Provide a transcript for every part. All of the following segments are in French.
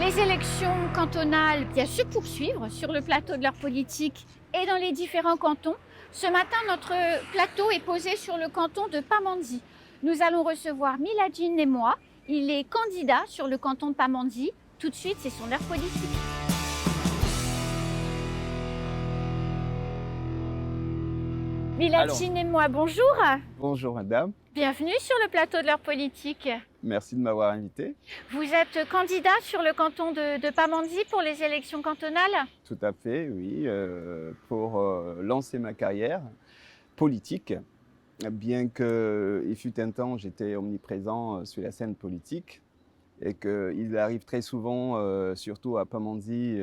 Les élections cantonales se poursuivent sur le plateau de l'heure politique et dans les différents cantons. Ce matin, notre plateau est posé sur le canton de Pamandzi. Nous allons recevoir Miladjine Nemoa. Il est candidat sur le canton de Pamandzi. Tout de suite, c'est son heure politique. Miladjine Nemoa, bonjour. Bonjour madame, Bienvenue sur le plateau de l'heure politique. merci de m'avoir invité. Vous êtes candidat sur le canton de Pamandzi pour les élections cantonales? Tout à fait, oui, pour lancer ma carrière politique. Bien qu'il fut un temps, j'étais omniprésent sur la scène politique et qu'il arrive très souvent, surtout à Pamandzi,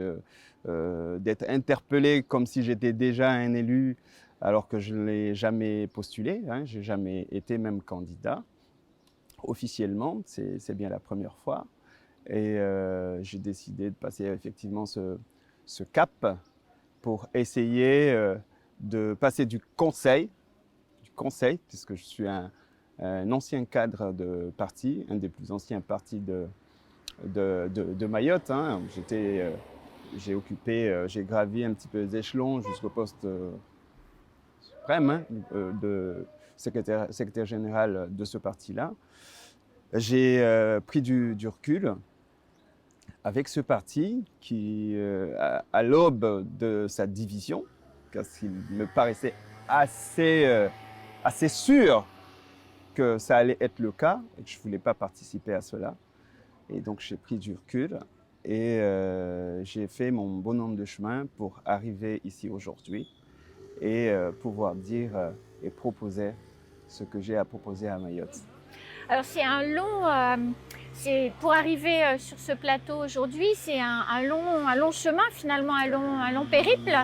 d'être interpellé comme si j'étais déjà un élu alors que je ne l'ai jamais postulé, hein, je n'ai jamais été même candidat. Officiellement, c'est bien la première fois. Et j'ai décidé de passer effectivement ce cap pour essayer de passer du conseil, puisque je suis un ancien cadre de parti, un des plus anciens partis de Mayotte. Hein. J'ai gravi un petit peu les échelons jusqu'au poste suprême, hein, de secrétaire général de ce parti-là. J'ai pris du recul avec ce parti qui, à l'aube de sa division, parce qu'il me paraissait assez sûr que ça allait être le cas et que je ne voulais pas participer à cela. Et donc j'ai pris du recul et j'ai fait mon bonhomme de chemin pour arriver ici aujourd'hui et pouvoir dire et proposer ce que j'ai à proposer à Mayotte. Alors c'est un long, pour arriver sur ce plateau aujourd'hui, c'est un long chemin finalement, un long périple,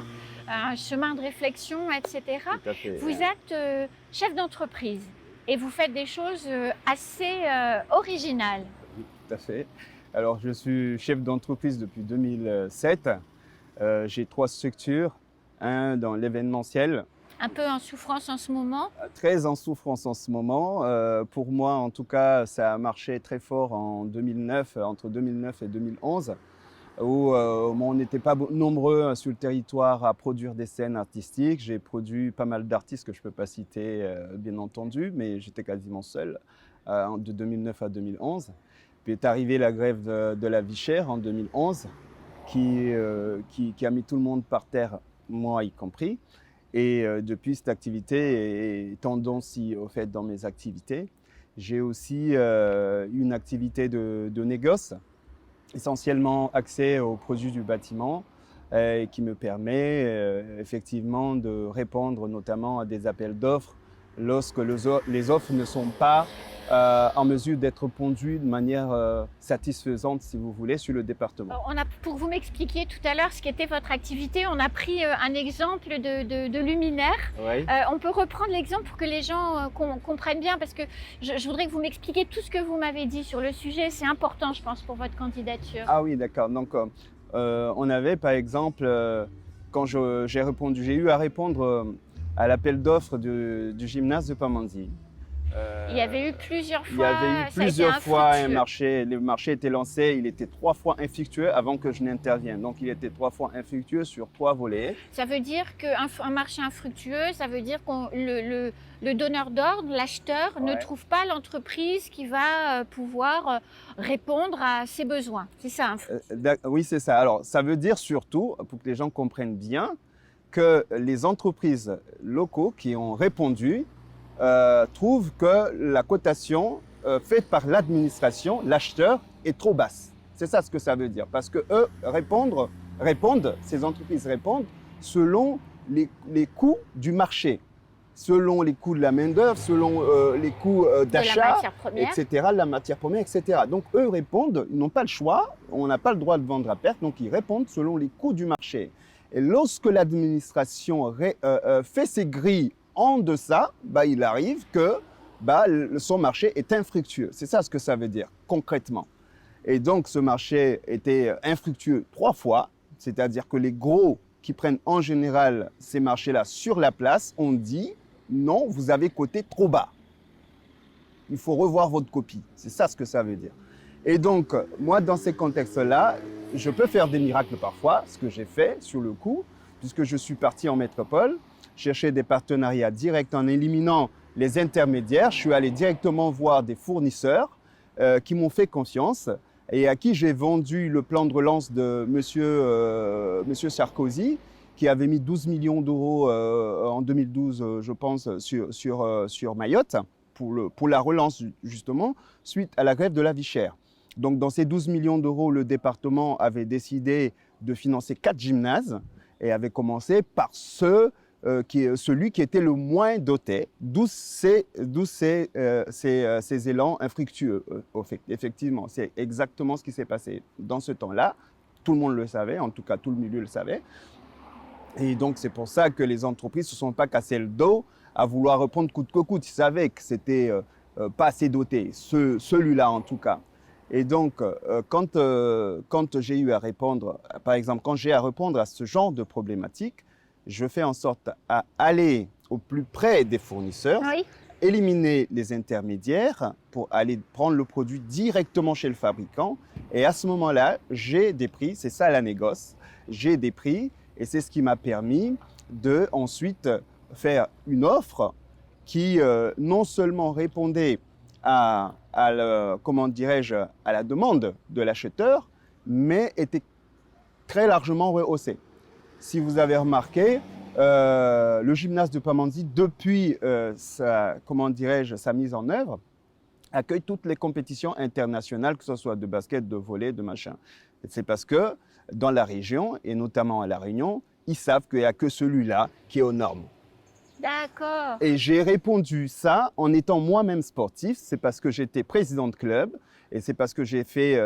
un chemin de réflexion, etc. Tout à fait, Vous êtes chef d'entreprise et vous faites des choses assez originales. Oui, tout à fait. Alors je suis chef d'entreprise depuis 2007. J'ai 3 structures, un dans l'événementiel. Un peu en souffrance en ce moment. Très en souffrance en ce moment. Pour moi, en tout cas, ça a marché très fort en 2009, entre 2009 et 2011, où on n'était pas nombreux sur le territoire à produire des scènes artistiques. J'ai produit pas mal d'artistes que je ne peux pas citer, bien entendu, mais j'étais quasiment seul de 2009 à 2011. Puis est arrivée la grève de la vie chère en 2011, qui a mis tout le monde par terre, moi y compris. Et depuis, cette activité est tendance au fait dans mes activités. J'ai aussi une activité de négoce, essentiellement axée aux produits du bâtiment, qui me permet effectivement de répondre notamment à des appels d'offres lorsque les offres ne sont pas en mesure d'être pondues de manière satisfaisante, si vous voulez, sur le département. Pour vous m'expliquer tout à l'heure ce qu'était votre activité, on a pris un exemple de luminaire. Oui. On peut reprendre l'exemple pour que les gens comprennent bien, parce que je voudrais que vous m'expliquiez tout ce que vous m'avez dit sur le sujet. C'est important, je pense, pour votre candidature. Ah oui, d'accord. Donc, on avait, par exemple, quand j'ai eu à répondre à l'appel d'offres du gymnase de Pamandzi. Il y avait eu plusieurs fois. Il y avait eu plusieurs fois un marché. Le marché était lancé, il était 3 fois infructueux avant que je n'intervienne. Donc, il était 3 fois infructueux sur 3 volets. Ça veut dire qu'un marché infructueux, ça veut dire que le donneur d'ordre, l'acheteur, ne trouve pas l'entreprise qui va pouvoir répondre à ses besoins. C'est ça. Oui, c'est ça. Alors, ça veut dire surtout, pour que les gens comprennent bien, que les entreprises locaux qui ont répondu trouvent que la cotation faite par l'administration, l'acheteur, est trop basse. C'est ça ce que ça veut dire. Parce que eux ces entreprises répondent selon les coûts du marché, selon les coûts de la main-d'œuvre, selon les coûts d'achat, etc., la matière première, etc. Donc eux répondent, ils n'ont pas le choix, on n'a pas le droit de vendre à perte, donc ils répondent selon les coûts du marché. Et lorsque l'administration fait ses grilles en deçà, il arrive que son marché est infructueux. C'est ça ce que ça veut dire, concrètement. Et donc, ce marché était infructueux 3 fois, c'est-à-dire que les gros qui prennent en général ces marchés-là sur la place ont dit « Non, vous avez coté trop bas. Il faut revoir votre copie. » C'est ça ce que ça veut dire. Et donc, moi, dans ces contextes-là, je peux faire des miracles parfois, ce que j'ai fait sur le coup, puisque je suis parti en métropole, chercher des partenariats directs en éliminant les intermédiaires. Je suis allé directement voir des fournisseurs qui m'ont fait confiance et à qui j'ai vendu le plan de relance de monsieur Sarkozy, qui avait mis 12 millions d'euros en 2012, je pense, sur Mayotte, pour la relance, justement, suite à la grève de la vie chère. Donc, dans ces 12 millions d'euros, le département avait décidé de financer 4 gymnases et avait commencé par celui qui était le moins doté, d'où ces élans infructueux. Effectivement, c'est exactement ce qui s'est passé dans ce temps-là. Tout le monde le savait, en tout cas tout le milieu le savait. Et donc c'est pour ça que les entreprises ne se sont pas cassées le dos à vouloir reprendre coûte que coûte. Ils savaient que c'était pas assez doté, celui-là en tout cas. Et donc, quand j'ai eu à répondre, par exemple, quand j'ai à répondre à ce genre de problématique, je fais en sorte à aller au plus près des fournisseurs, Oui. éliminer les intermédiaires pour aller prendre le produit directement chez le fabricant. Et à ce moment-là, j'ai des prix, c'est ça la négoce, j'ai des prix et c'est ce qui m'a permis de ensuite faire une offre qui non seulement répondait à la demande de l'acheteur, mais était très largement rehaussée. Si vous avez remarqué, le gymnase de Pamandzi, depuis sa mise en œuvre, accueille toutes les compétitions internationales, que ce soit de basket, de volley, de machin. C'est parce que dans la région, et notamment à La Réunion, ils savent qu'il n'y a que celui-là qui est aux normes. D'accord. Et j'ai répondu ça en étant moi-même sportif. C'est parce que j'étais président de club et c'est parce que j'ai fait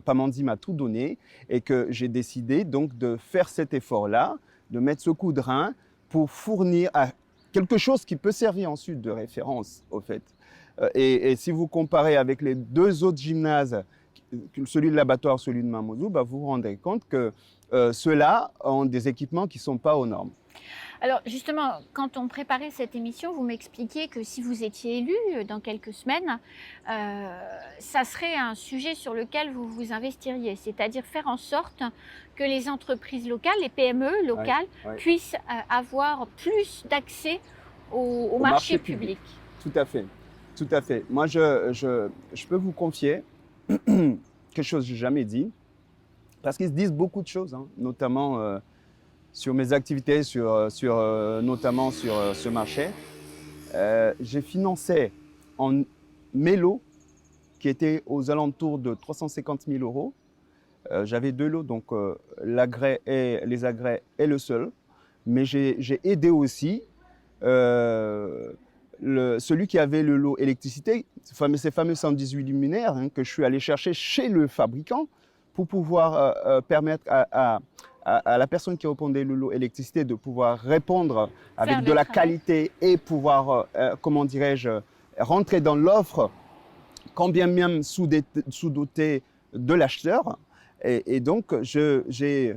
Pamandzi m'a tout donné et que j'ai décidé donc de faire cet effort-là, de mettre ce coup de rein pour fournir à quelque chose qui peut servir ensuite de référence, au fait. Et si vous comparez avec les deux autres gymnases, celui de l'abattoir, celui de Mamoudzou, vous vous rendrez compte que ceux-là ont des équipements qui ne sont pas aux normes. Alors justement, quand on préparait cette émission, vous m'expliquiez que si vous étiez élu dans quelques semaines, ça serait un sujet sur lequel vous vous investiriez, c'est-à-dire faire en sorte que les entreprises locales, les PME locales, puissent avoir plus d'accès au marché public. Tout à fait, tout à fait. Moi, je peux vous confier quelque chose que je n'ai jamais dit, parce qu'ils se disent beaucoup de choses, hein, notamment sur mes activités, notamment sur ce marché. J'ai financé en mélo qui était aux alentours de 350 000 euros. J'avais deux lots, donc l'agréé et les agrès et le seul. Mais j'ai aidé aussi celui qui avait le lot électricité, ces fameux 118 luminaires hein, que je suis allé chercher chez le fabricant pour pouvoir permettre à la personne qui répondait le lot électricité de pouvoir répondre avec de la qualité et pouvoir, rentrer dans l'offre, quand bien même sous-dotée de l'acheteur. Et donc, j'ai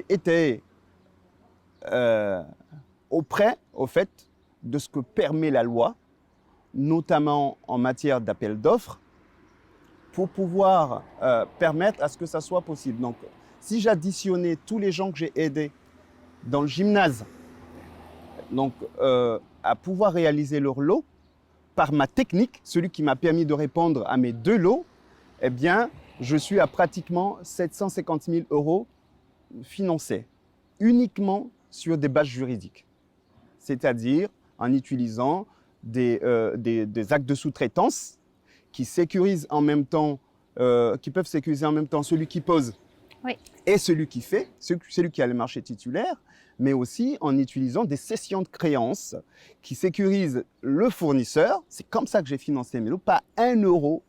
été auprès, au fait, de ce que permet la loi, notamment en matière d'appel d'offres, pour pouvoir permettre à ce que ça soit possible. Donc, si j'additionnais tous les gens que j'ai aidés dans le gymnase, donc à pouvoir réaliser leur lot, par ma technique, celui qui m'a permis de répondre à mes deux lots, eh bien, je suis à pratiquement 750 000 euros financés, uniquement sur des bases juridiques. C'est-à-dire en utilisant des actes de sous-traitance qui sécurisent en même temps, qui peuvent sécuriser en même temps celui qui pose et celui qui fait, celui qui a le marché titulaire, mais aussi en utilisant des cessions de créances qui sécurisent le fournisseur. C'est comme ça que j'ai financé mes lots, pas un euro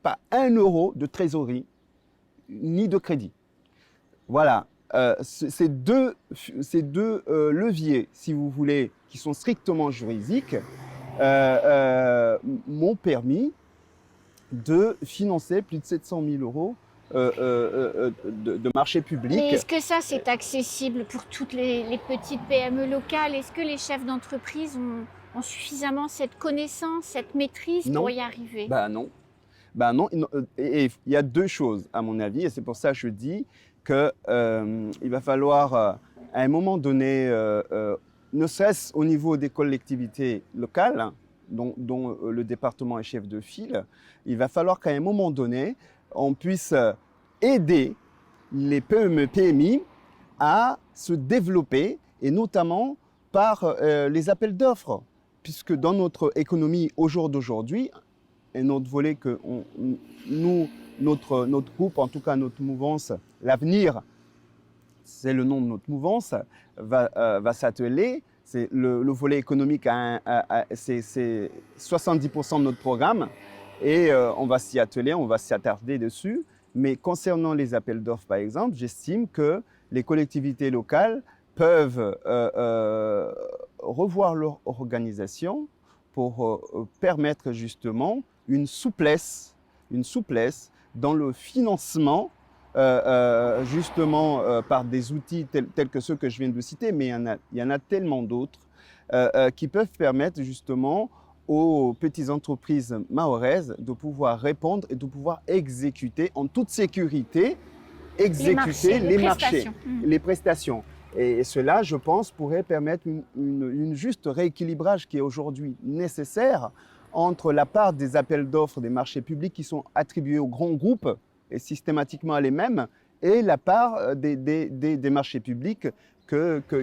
de trésorerie, ni de crédit. Voilà, ces deux leviers, si vous voulez, qui sont strictement juridiques, m'ont permis de financer plus de 700 000 euros de marché public. Mais est-ce que ça, c'est accessible pour toutes les petites PME locales? Est-ce que les chefs d'entreprise ont suffisamment cette connaissance, cette maîtrise Non. pour y arriver? Non. Non. Et il y a deux choses, à mon avis, et c'est pour ça que je dis qu'il va falloir, à un moment donné, ne serait-ce au niveau des collectivités locales, hein, dont le département est chef de file, il va falloir qu'à un moment donné, on puisse aider les PME, PMI à se développer, et notamment par les appels d'offres, puisque dans notre économie au jour d'aujourd'hui, et notre volet que notre groupe, en tout cas notre mouvance, l'avenir, c'est le nom de notre mouvance, va s'atteler. C'est le volet économique, c'est 70% de notre programme, et on va s'y atteler, on va s'y attarder dessus. Mais concernant les appels d'offres, par exemple, j'estime que les collectivités locales peuvent revoir leur organisation pour permettre justement une souplesse dans le financement, justement par des outils tels que ceux que je viens de citer, mais il y en a tellement d'autres qui peuvent permettre justement aux petites entreprises mahoraises de pouvoir répondre et de pouvoir exécuter en toute sécurité les prestations. Et cela, je pense, pourrait permettre une juste rééquilibrage qui est aujourd'hui nécessaire entre la part des appels d'offres des marchés publics qui sont attribués aux grands groupes et systématiquement à les mêmes, et la part des marchés publics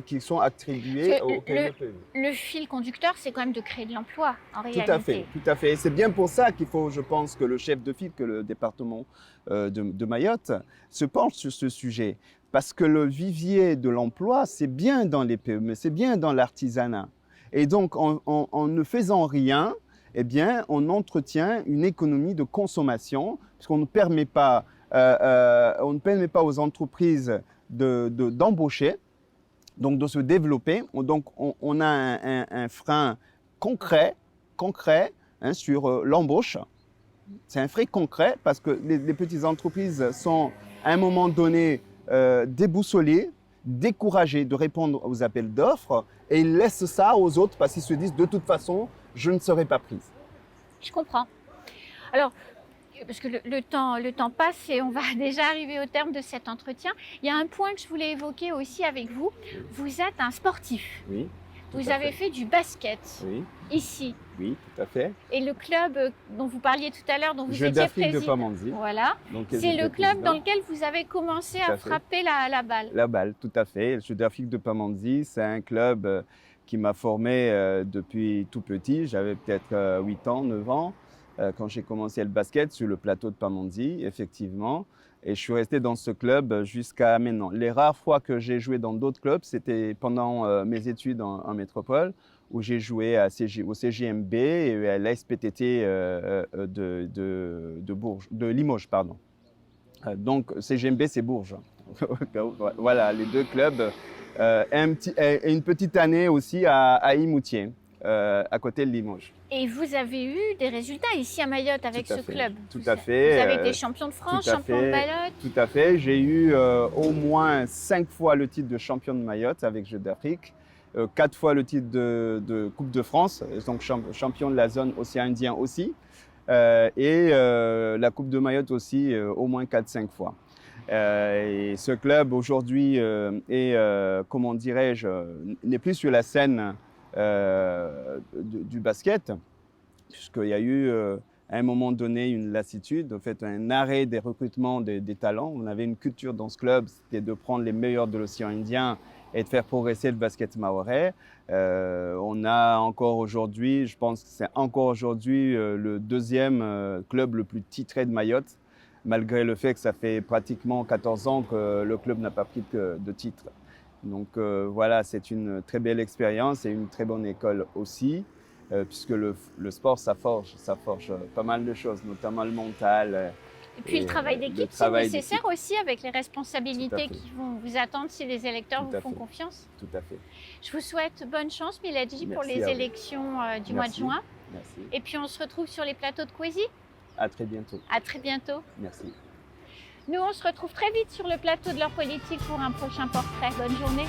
qui sont attribués aux PME. Le fil conducteur, c'est quand même de créer de l'emploi, en réalité. Tout à fait. Et c'est bien pour ça qu'il faut, je pense, que le chef de file, que le département de Mayotte se penche sur ce sujet. Parce que le vivier de l'emploi, c'est bien dans les PME, c'est bien dans l'artisanat. Et donc, en ne faisant rien, eh bien, on entretient une économie de consommation, puisqu'on ne permet pas aux entreprises d'embaucher, donc de se développer. Donc, on a un frein concret hein, sur l'embauche. C'est un frein concret parce que les petites entreprises sont, à un moment donné, déboussolées, découragées de répondre aux appels d'offres, et ils laissent ça aux autres parce qu'ils se disent de toute façon, je ne serai pas prise. Je comprends. Alors, parce que le temps passe et on va déjà arriver au terme de cet entretien. Il y a un point que je voulais évoquer aussi avec vous. Vous êtes un sportif. Oui. Vous avez fait du basket ici. Oui, tout à fait. Et le club dont vous parliez tout à l'heure, dont vous Jeux étiez d'Afrique président. de Pamandzi. Voilà. C'est le club dans lequel vous avez commencé à frapper la balle. La balle, tout à fait. Le Jeux d'Afrique de Pamandzi, c'est un club qui m'a formé depuis tout petit. J'avais peut-être 8 ans, 9 ans, quand j'ai commencé le basket sur le plateau de Pamandzi, effectivement. Et je suis resté dans ce club jusqu'à maintenant. Les rares fois que j'ai joué dans d'autres clubs, c'était pendant mes études en métropole, où j'ai joué au CJMB et à l'ASPTT de Limoges. Pardon. Donc, CJMB, c'est Bourges. Voilà, les deux clubs. Une petite année aussi à Imoutier, à côté de Limoges. Et vous avez eu des résultats ici à Mayotte avec ce club. Tout à fait. Vous avez été champion de France, champion de Mayotte. Tout à fait. J'ai eu au moins 5 fois le titre de champion de Mayotte avec Jeux d'Afrique, 4 fois le titre de Coupe de France, donc champion de la zone océan Indien aussi, et la Coupe de Mayotte aussi au moins 4-5 fois. Et ce club aujourd'hui comment dirais-je, n'est plus sur la scène du basket, puisqu'il y a eu à un moment donné une lassitude, en fait un arrêt des recrutements des talents. On avait une culture dans ce club, c'était de prendre les meilleurs de l'océan Indien et de faire progresser le basket mahorais. On a encore aujourd'hui, je pense que c'est encore aujourd'hui le deuxième club le plus titré de Mayotte, malgré le fait que ça fait pratiquement 14 ans que le club n'a pas pris de titre. Donc voilà, c'est une très belle expérience et une très bonne école aussi, puisque le sport, ça forge pas mal de choses, notamment le mental. Et puis le travail d'équipe, c'est nécessaire aussi avec les responsabilités qui vont vous attendre si les électeurs vous font confiance. Tout à fait. Je vous souhaite bonne chance, Miladji, pour les élections du mois de juin. Merci. Et puis on se retrouve sur les plateaux de Kwezi. À très bientôt. À très bientôt. Merci. Nous, on se retrouve très vite sur le plateau de l'heure politique pour un prochain portrait. Bonne journée.